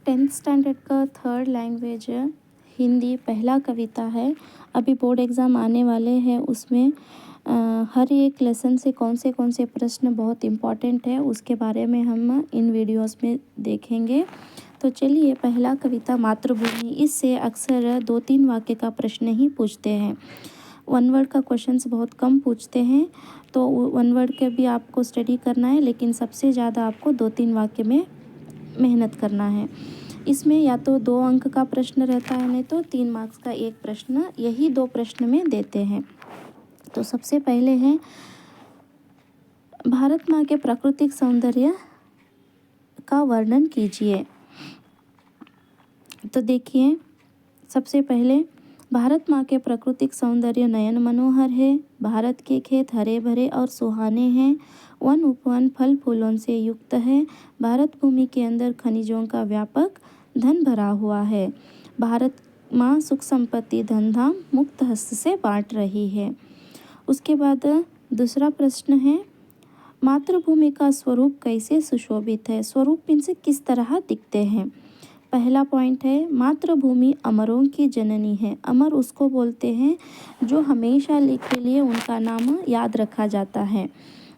10th standard का third language Hindi पहला कविता है। अभी बोर्ड एग्ज़ाम आने वाले हैं, उसमें हर एक लेसन से कौन से प्रश्न बहुत इम्पॉर्टेंट है उसके बारे में हम इन वीडियोस में देखेंगे। तो चलिए, पहला कविता मातृभूमि। इससे अक्सर 2-3 वाक्य का प्रश्न ही पूछते हैं। वन वर्ड का क्वेश्चंस बहुत कम पूछते हैं, तो वन वर्ड के भी आपको स्टडी करना है, लेकिन सबसे ज़्यादा आपको 2-3 वाक्य में मेहनत करना है। इसमें या तो 2 अंक का प्रश्न रहता है, नहीं तो 3 मार्क्स का एक प्रश्न, यही 2 प्रश्न में देते हैं। तो सबसे पहले है, भारत माँ के प्राकृतिक सौंदर्य का वर्णन कीजिए। तो देखिए, सबसे पहले भारत माँ के प्राकृतिक सौंदर्य नयन मनोहर है। भारत के खेत हरे भरे और सुहाने हैं। वन उपवन फल फूलों से युक्त है। भारत भूमि के अंदर खनिजों का व्यापक धन भरा हुआ है। भारत माँ सुख संपत्ति धन धाम मुक्त हस्त से बांट रही है। उसके बाद दूसरा प्रश्न है, मातृभूमि का स्वरूप कैसे सुशोभित है। स्वरूप इनसे किस तरह दिखते हैं। पहला पॉइंट है, मातृभूमि अमरों की जननी है। अमर उसको बोलते हैं जो हमेशा के लिए उनका नाम याद रखा जाता है।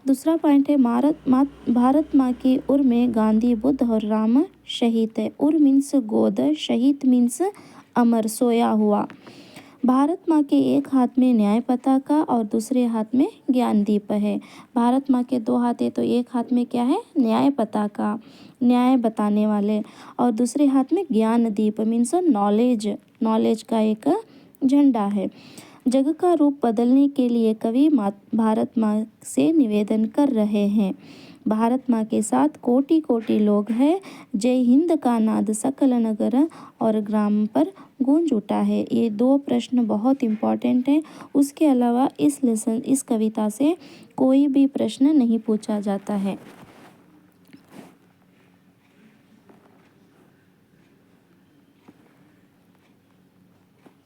दूसरा पॉइंट है, भारत माँ की उर में गांधी बुद्ध और राम शहीद है। उर मीन्स गोद, शहीद मीन्स अमर, सोया हुआ। भारत माँ के एक हाथ में न्याय पताका और दूसरे हाथ में ज्ञान दीप है। भारत माँ के 2 हाथ है, तो एक हाथ में क्या है, न्याय पताका, न्याय बताने वाले, और दूसरे हाथ में ज्ञान दीप मीन्स नॉलेज का एक झंडा है। जग का रूप बदलने के लिए कवि भारत माँ से निवेदन कर रहे हैं। भारत माँ के साथ कोटि कोटि लोग हैं। जय हिंद का नाद सकल नगर और ग्राम पर गूंज उठा है। ये 2 प्रश्न बहुत इम्पॉर्टेंट हैं। उसके अलावा इस कविता से कोई भी प्रश्न नहीं पूछा जाता है।